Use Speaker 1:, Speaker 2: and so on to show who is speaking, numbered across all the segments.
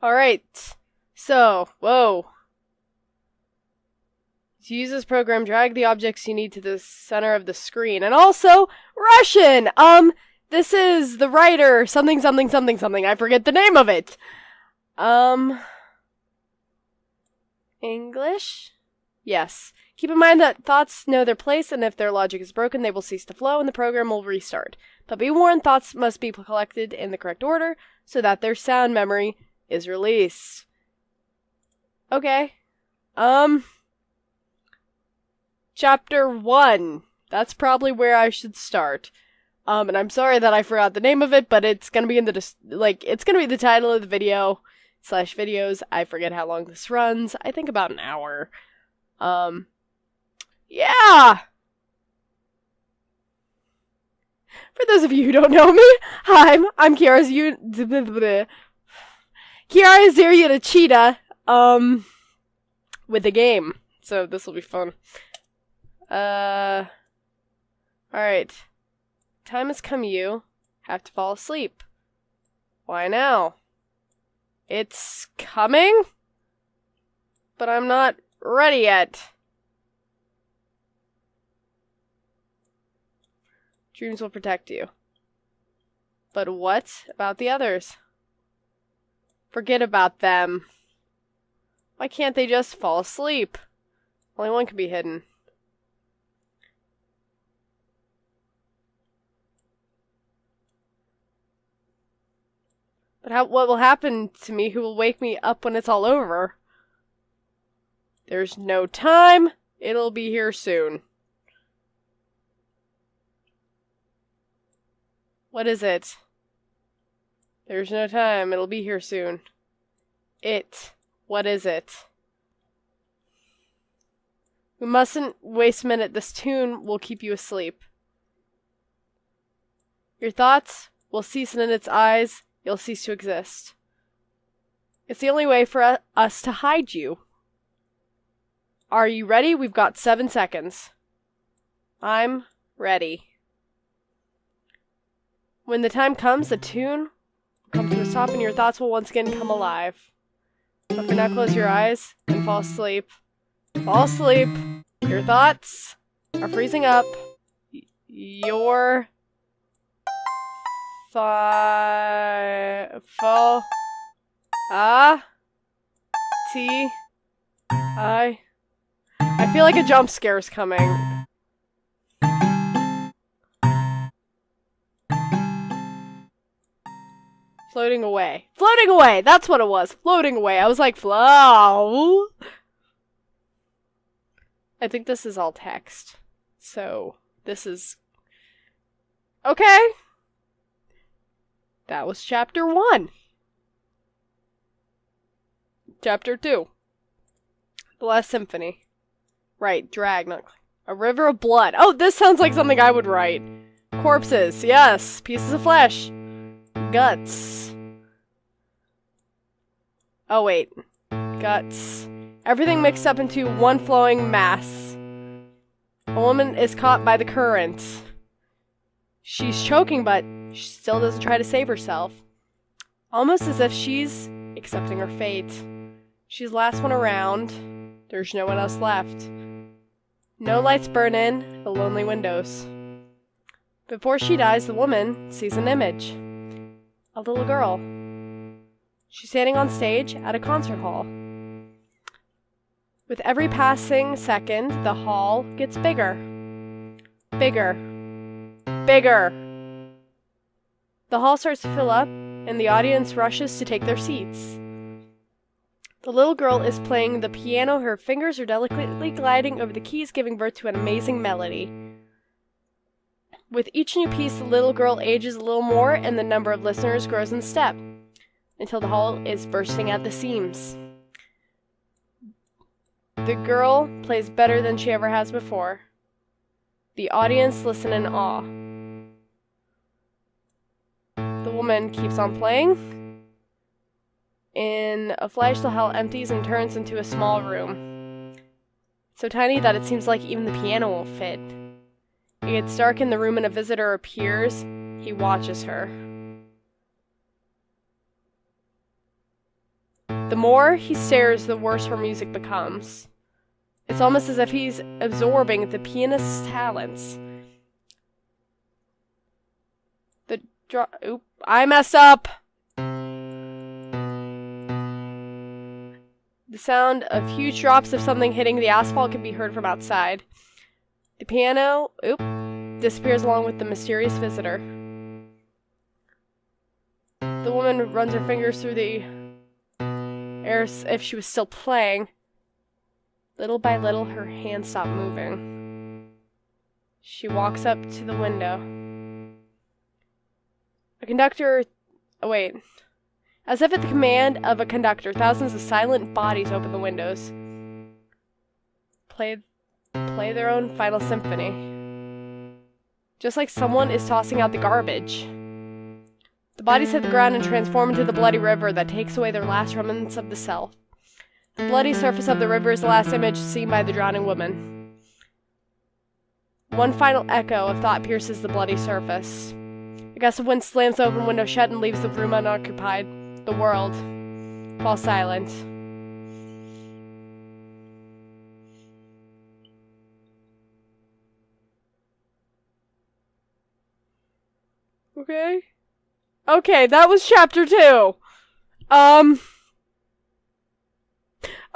Speaker 1: Alright. So, whoa. To use this program, drag the objects you need to the center of the screen. And also, Russian! This is the writer, something, something, something, something. I forget the name of it. English? Yes. Keep in mind that thoughts know their place, and if their logic is broken, they will cease to flow, and the program will restart. But be warned, thoughts must be collected in the correct order, so that their sound memory is released. Okay. Chapter 1. That's probably where I should start. And I'm sorry that I forgot the name of it, but it's gonna be in the, it's gonna be the title of the video, / videos. I forget how long this runs. I think about an hour. Yeah! For those of you who don't know me, hi, I'm Kiara Zurieta Cheetah, with the game. So this will be fun. Alright. Time has come, you have to fall asleep. Why now? It's coming? But I'm not ready yet. Dreams will protect you. But what about the others? Forget about them. Why can't they just fall asleep? Only one can be hidden. But what will happen to me? Who will wake me up when it's all over? There's no time. It'll be here soon. What is it? There's no time. It'll be here soon. What is it? We mustn't waste a minute. This tune will keep you asleep. Your thoughts will cease, and in its eyes, you'll cease to exist. It's the only way for us to hide you. Are you ready? We've got 7 seconds. I'm ready. When the time comes, the tune will come to a stop and your thoughts will once again come alive. But for now, close your eyes and fall asleep. Fall asleep. Your thoughts are freezing up. Your fall. I feel like a jump scare is coming. Floating away. Floating away! That's what it was. Floating away. I was like, flow. I think this is all text. So, this is... Okay. That was chapter 1. Chapter 2. The Last Symphony. Right, drag, not... A river of blood. Oh, this sounds like something I would write. Corpses, yes. Pieces of flesh. Guts. Oh, wait. Guts. Everything mixed up into one flowing mass. A woman is caught by the current. She's choking, but she still doesn't try to save herself. Almost as if she's accepting her fate. She's the last one around. There's no one else left. No lights burn in the lonely windows. Before she dies, the woman sees an image. A little girl. She's standing on stage at a concert hall. With every passing second, the hall gets bigger. Bigger. Bigger. The hall starts to fill up, and the audience rushes to take their seats. The little girl is playing the piano. Her fingers are delicately gliding over the keys, giving birth to an amazing melody. With each new piece, the little girl ages a little more, and the number of listeners grows in step, until the hall is bursting at the seams. The girl plays better than she ever has before. The audience listen in awe. The woman keeps on playing. In a flash, the hall empties and turns into a small room. So tiny that it seems like even the piano won't fit. It gets dark in the room and a visitor appears. He watches her. The more he stares, the worse her music becomes. It's almost as if he's absorbing the pianist's talents. Oop, I messed up! The sound of huge drops of something hitting the asphalt can be heard from outside. The piano, disappears along with the mysterious visitor. The woman runs her fingers through the air as if she was still playing. Little by little, her hands stop moving. She walks up to the window. As if at the command of a conductor, thousands of silent bodies open the windows. Play their own final symphony. Just like someone is tossing out the garbage. The bodies hit the ground and transform into the bloody river that takes away their last remnants of the self. The bloody surface of the river is the last image seen by the drowning woman. One final echo of thought pierces the bloody surface. A gust of wind slams the open window shut and leaves the room unoccupied. The world falls silent. Okay, that was chapter 2. Okay,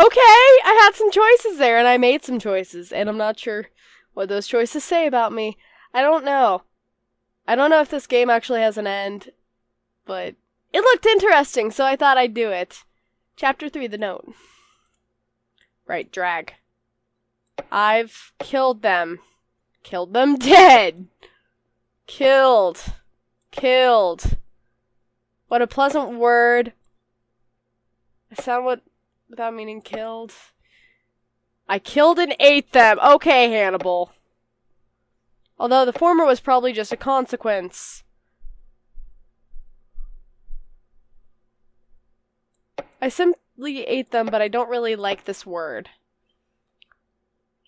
Speaker 1: I had some choices there, and I made some choices, and I'm not sure what those choices say about me. I don't know. I don't know if this game actually has an end, but it looked interesting, so I thought I'd do it. Chapter 3, The Note. Right, drag. I've killed them. Killed them dead. Killed. What a pleasant word. I sound without meaning killed. I killed and ate them. Okay, Hannibal. Although the former was probably just a consequence. I simply ate them, but I don't really like this word.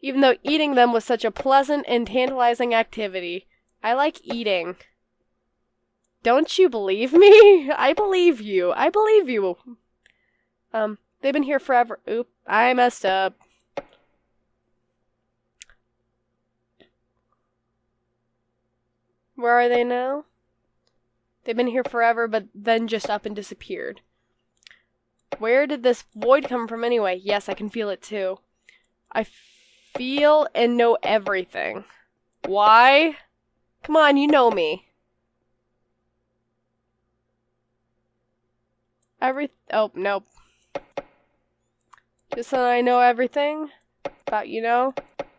Speaker 1: Even though eating them was such a pleasant and tantalizing activity, I like eating. Don't you believe me? I believe you. They've been here forever. Oop, I messed up. Where are they now? They've been here forever, but then just up and disappeared. Where did this void come from anyway? Yes, I can feel it too. I feel and know everything. Why? Come on, you know me. Oh, nope. Just so I know everything about,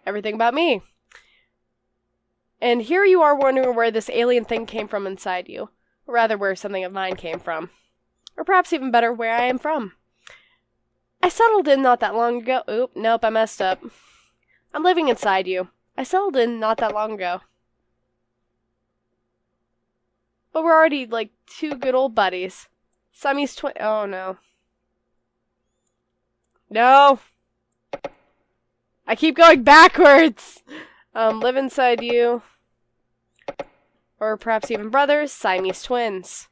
Speaker 1: everything about me. And here you are wondering where this alien thing came from inside you. Or rather, where something of mine came from. Or perhaps even better, where I am from. I settled in not that long ago. Oop, nope, I messed up. I'm living inside you. I settled in not that long ago. But we're already, like, two good old buddies. Siamese twin. Oh, no. No! I keep going backwards! Live inside you. Or perhaps even brothers, Siamese twins.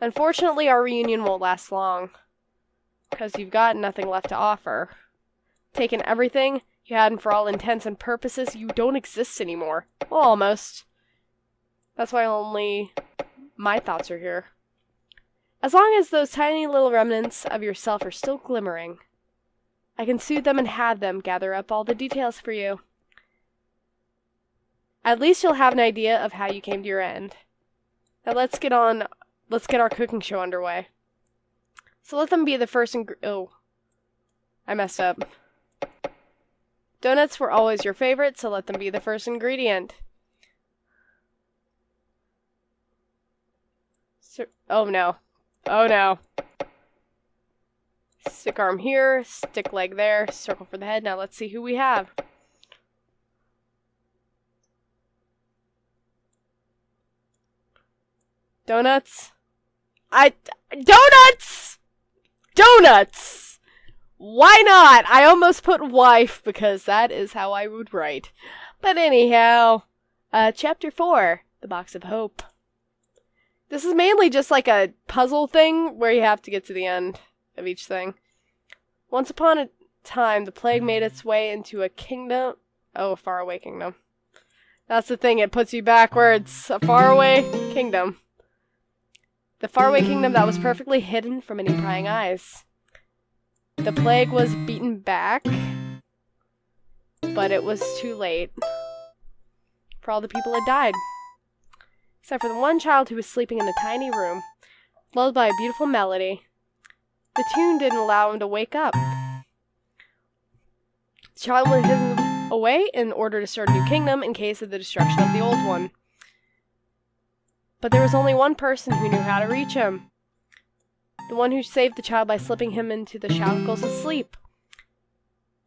Speaker 1: Unfortunately, our reunion won't last long. Because you've got nothing left to offer. Taken everything you had, and for all intents and purposes, you don't exist anymore. Well, almost. That's why only my thoughts are here. As long as those tiny little remnants of yourself are still glimmering, I can soothe them and have them gather up all the details for you. At least you'll have an idea of how you came to your end. Now let's get our cooking show underway. So let them be the first Oh. I messed up. Donuts were always your favorite, so let them be the first ingredient. Oh no. Oh no. Stick arm here, stick leg there, circle for the head. Now let's see who we have. Donuts? Donuts! Donuts! Why not? I almost put wife because that is how I would write. But anyhow, chapter 4, The Box of Hope. This is mainly just like a puzzle thing where you have to get to the end. of each thing. Once upon a time, the plague made its way into a kingdom. Oh, a faraway kingdom. That's the thing, it puts you backwards. A faraway kingdom. The faraway kingdom that was perfectly hidden from any prying eyes. The plague was beaten back, but it was too late. For all the people had died. Except for the one child who was sleeping in a tiny room, lulled by a beautiful melody. The tune didn't allow him to wake up. The child was hidden away in order to start a new kingdom in case of the destruction of the old one. But there was only one person who knew how to reach him. The one who saved the child by slipping him into the shackles of sleep.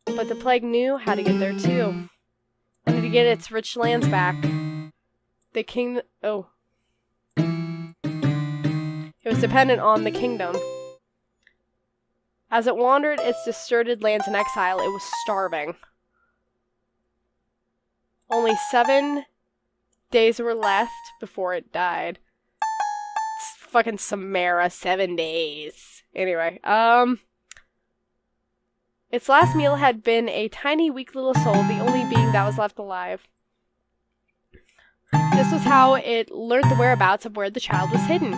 Speaker 1: But the plague knew how to get there too. Wanted to get its rich lands back. The king... Oh. It was dependent on the kingdom. As it wandered its deserted lands in exile, it was starving. Only 7 days were left before it died. It's fucking Samara, 7 days. Anyway, its last meal had been a tiny, weak little soul, the only being that was left alive. This was how it learned the whereabouts of where the child was hidden.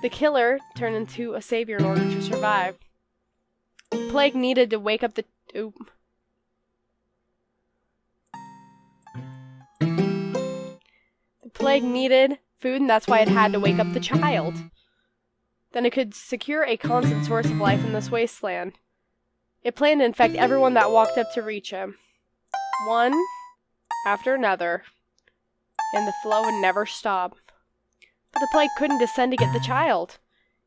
Speaker 1: The killer turned into a savior in order to survive. The plague needed to wake up the... The plague needed food, and that's why it had to wake up the child. Then it could secure a constant source of life in this wasteland. It planned to infect everyone that walked up to reach him. One after another. And the flow would never stop. But the plague couldn't descend to get the child.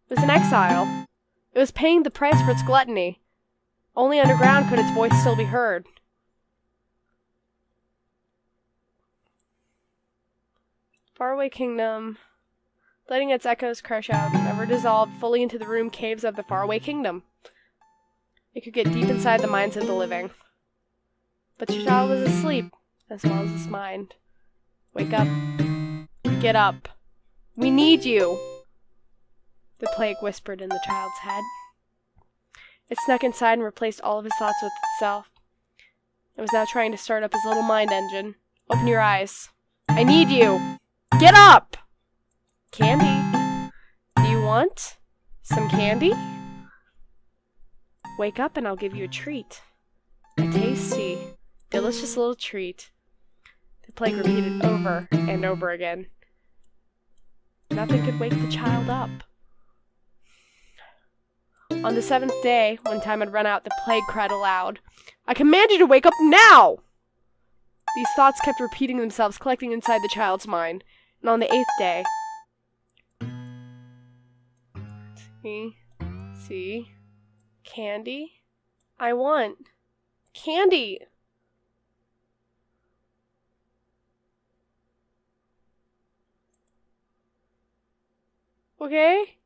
Speaker 1: It was in exile. It was paying the price for its gluttony. Only underground could its voice still be heard. Faraway kingdom, letting its echoes crush out, never dissolved fully into the room caves of the faraway kingdom. It could get deep inside the minds of the living. But your child was asleep, as well as his mind. Wake up. Get up. We need you, the plague whispered in the child's head. It snuck inside and replaced all of his thoughts with itself. It was now trying to start up his little mind engine. Open your eyes. I need you. Get up! Candy. Do you want some candy? Wake up and I'll give you a treat. A tasty, delicious little treat. The plague repeated over and over again. Nothing could wake the child up. On the 7th day, when time had run out, the plague cried aloud, I command you to wake up now! These thoughts kept repeating themselves, collecting inside the child's mind. And on the 8th day... See? Candy? I want candy! Okay?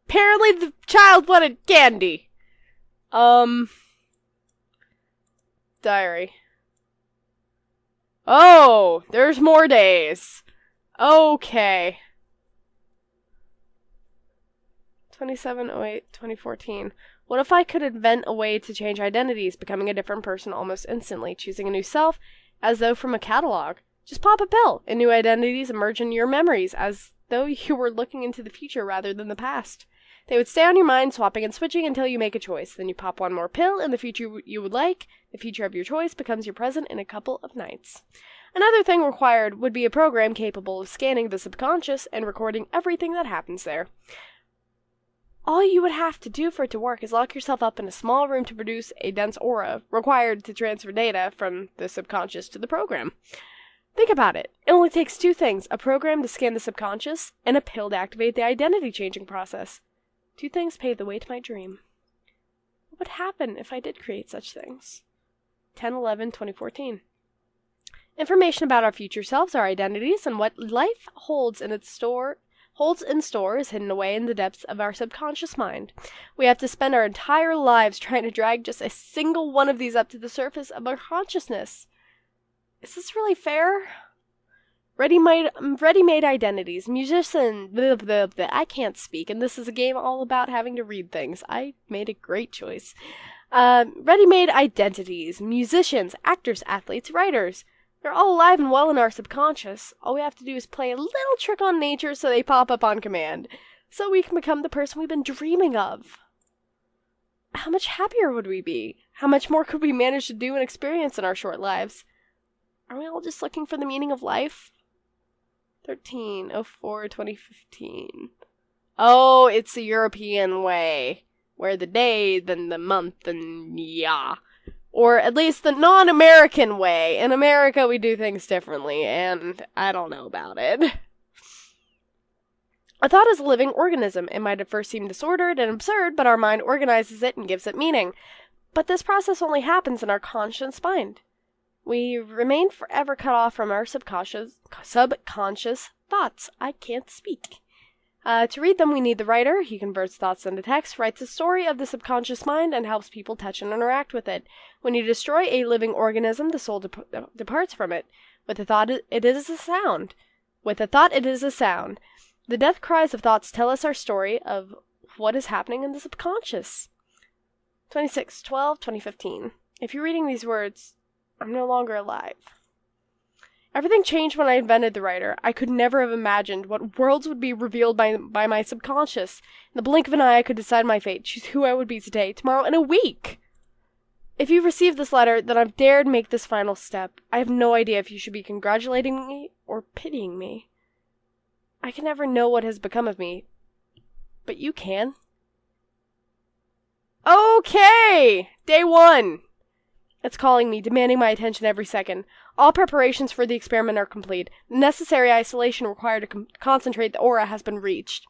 Speaker 1: Apparently the child wanted candy. Diary. Oh, there's more days. Okay. 27/08/2014. What if I could invent a way to change identities, becoming a different person almost instantly, choosing a new self as though from a catalog? Just pop a pill, and new identities emerge in your memories as though you were looking into the future rather than the past. They would stay on your mind, swapping and switching until you make a choice. Then you pop one more pill, and the future you would like, the future of your choice, becomes your present in a couple of nights. Another thing required would be a program capable of scanning the subconscious and recording everything that happens there. All you would have to do for it to work is lock yourself up in a small room to produce a dense aura required to transfer data from the subconscious to the program. Think about it. It only takes 2 things, a program to scan the subconscious and a pill to activate the identity-changing process. 2 things paved the way to my dream. What would happen if I did create such things? 10/11/2014. Information about our future selves, our identities, and what life holds in store is hidden away in the depths of our subconscious mind. We have to spend our entire lives trying to drag just a single one of these up to the surface of our consciousness. Is this really fair? Ready-made identities. Musician. Blah, blah, blah. I can't speak, and this is a game all about having to read things. I made a great choice. Ready-made identities. Musicians, actors, athletes, writers. They're all alive and well in our subconscious. All we have to do is play a little trick on nature so they pop up on command. So we can become the person we've been dreaming of. How much happier would we be? How much more could we manage to do and experience in our short lives? Are we all just looking for the meaning of life? 13/04/2015. Oh, it's the European way. Where the day, then the month, and yeah. Or at least the non-American way. In America, we do things differently, and I don't know about it. A thought is a living organism. It might at first seem disordered and absurd, but our mind organizes it and gives it meaning. But this process only happens in our conscious mind. We remain forever cut off from our subconscious thoughts. I can't speak. To read them, we need the writer. He converts thoughts into text, writes a story of the subconscious mind, and helps people touch and interact with it. When you destroy a living organism, the soul departs from it. With a thought, it is a sound. The death cries of thoughts tell us our story of what is happening in the subconscious. 26/12/2015. If you're reading these words, I'm no longer alive. Everything changed when I invented the writer. I could never have imagined what worlds would be revealed by my subconscious. In the blink of an eye, I could decide my fate, choose who I would be today, tomorrow, and a week. If you received this letter, then I've dared make this final step. I have no idea if you should be congratulating me or pitying me. I can never know what has become of me, but you can. Okay! Day 1. It's calling me, demanding my attention every second. All preparations for the experiment are complete. The necessary isolation required to concentrate the aura has been reached.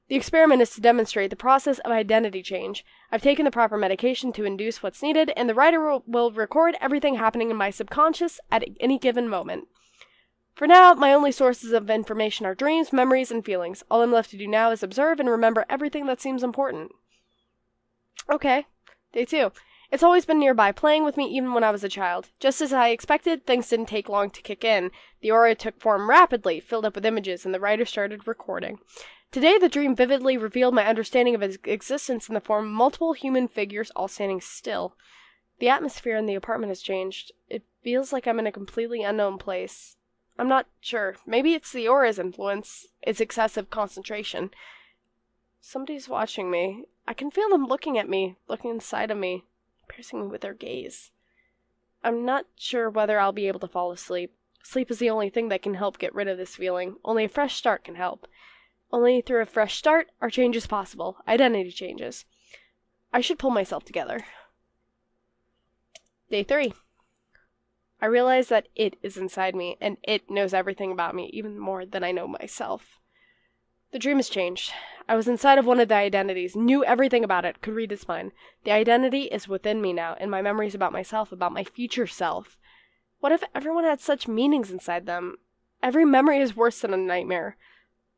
Speaker 1: The experiment is to demonstrate the process of identity change. I've taken the proper medication to induce what's needed, and the writer will record everything happening in my subconscious at any given moment. For now, my only sources of information are dreams, memories, and feelings. All I'm left to do now is observe and remember everything that seems important. Okay. Day 2. It's always been nearby, playing with me even when I was a child. Just as I expected, things didn't take long to kick in. The aura took form rapidly, filled up with images, and the writer started recording. Today, the dream vividly revealed my understanding of its existence in the form of multiple human figures all standing still. The atmosphere in the apartment has changed. It feels like I'm in a completely unknown place. I'm not sure. Maybe it's the aura's influence, its excessive concentration. Somebody's watching me. I can feel them looking at me, looking inside of me, piercing me with their gaze. I'm not sure whether I'll be able to fall asleep. Sleep is the only thing that can help get rid of this feeling. Only a fresh start can help. Only through a fresh start are changes possible. Identity changes. I should pull myself together. Day 3. I realize that it is inside me, and it knows everything about me, even more than I know myself. The dream has changed. I was inside of one of the identities, knew everything about it, could read its mind. The identity is within me now, and my memories about myself, about my future self. What if everyone had such meanings inside them? Every memory is worse than a nightmare.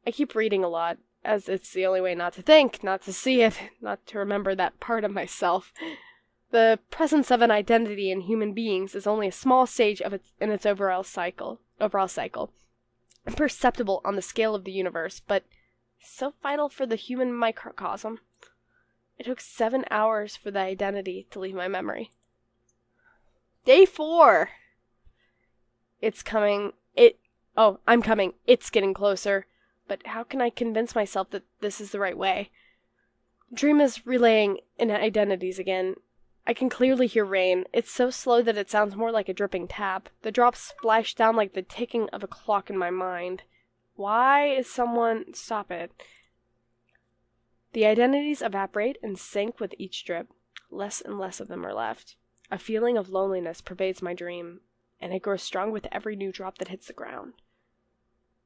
Speaker 1: I keep reading a lot, as it's the only way not to think, not to see it, not to remember that part of myself. The presence of an identity in human beings is only a small stage of in its overall cycle. Imperceptible on the scale of the universe, but so vital for the human microcosm. It took 7 hours for the identity to leave my memory. Day 4! It's coming. I'm coming. It's getting closer. But how can I convince myself that this is the right way? Dream is relaying in identities again. I can clearly hear rain. It's so slow that it sounds more like a dripping tap. The drops splash down like the ticking of a clock in my mind. Why is someone... Stop it. The identities evaporate and sink with each drip. Less and less of them are left. A feeling of loneliness pervades my dream, and it grows strong with every new drop that hits the ground.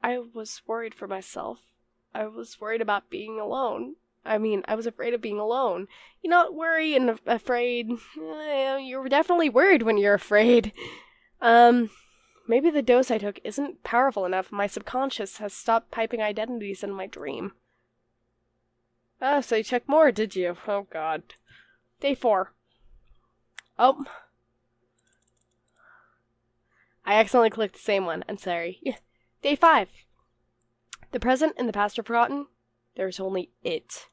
Speaker 1: I was worried for myself. I was worried about being alone. I was afraid of being alone. You know, worry and afraid. You're definitely worried when you're afraid. Maybe the dose I took isn't powerful enough. My subconscious has stopped piping identities in my dream. Oh, so you took more, did you? Oh, God. Day 4. Oh. I accidentally clicked the same one. I'm sorry. Day 5. The present and the past are forgotten. There's only it.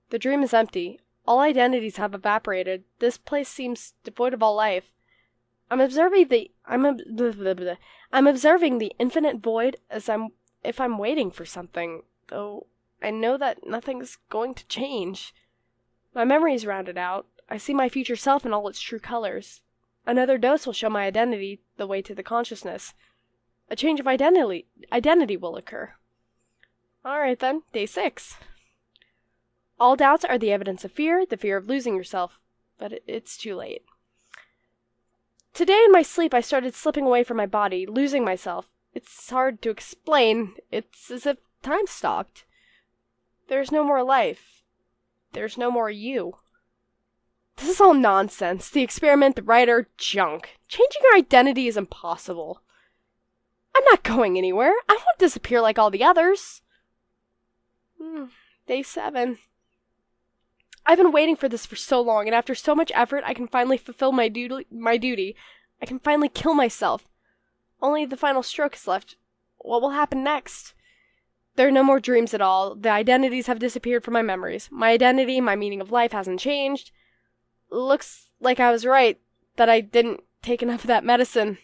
Speaker 1: The dream is empty. All identities have evaporated. This place seems devoid of all life. I'm observing the infinite void if I'm waiting for something, though I know that nothing's going to change. My memory's rounded out. I see my future self in all its true colors. Another dose will show my identity the way to the consciousness. A change of identity will occur. Alright then, day 6. All doubts are the evidence of fear, the fear of losing yourself. But it's too late. Today in my sleep I started slipping away from my body, losing myself. It's hard to explain. It's as if time stopped. There's no more life. There's no more you. This is all nonsense. The experiment, the writer, junk. Changing your identity is impossible. I'm not going anywhere. I won't disappear like all the others. Day 7. I've been waiting for this for so long, and after so much effort, I can finally fulfill my duty. I can finally kill myself. Only the final stroke is left. What will happen next? There are no more dreams at all. The identities have disappeared from my memories. My identity, my meaning of life hasn't changed. Looks like I was right, that I didn't take enough of that medicine.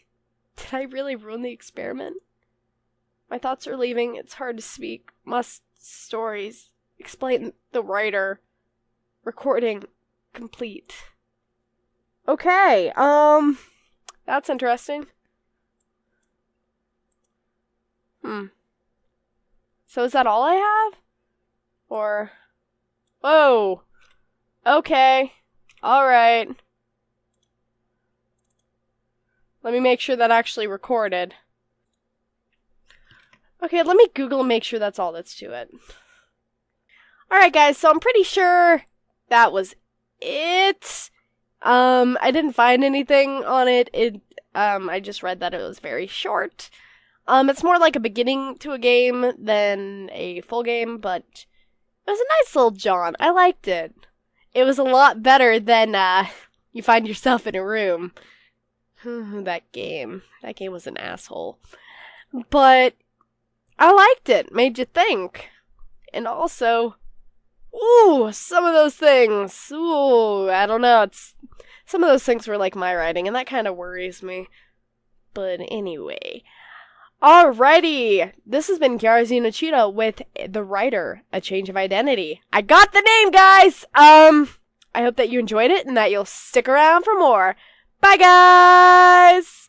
Speaker 1: Did I really ruin the experiment? My thoughts are leaving. It's hard to speak. Stories. Explain the writer. Recording complete. Okay, that's interesting. So is that all I have? Or... Whoa! Okay. Alright. Let me make sure that actually recorded. Okay, let me Google and make sure that's all that's to it. Alright guys, so I'm pretty sure that was it. I didn't find anything on it. I just read that it was very short. It's more like a beginning to a game than a full game, but it was a nice little jaunt. I liked it. It was a lot better than, you find yourself in a room. That game was an asshole. But I liked it. Made you think. And also, some of those things. I don't know. Some of those things were like my writing, and that kind of worries me. But anyway. Alrighty. This has been Kiara Xenocheetah with The Writer, A Change of Identity. I got the name, guys! I hope that you enjoyed it and that you'll stick around for more. Bye, guys!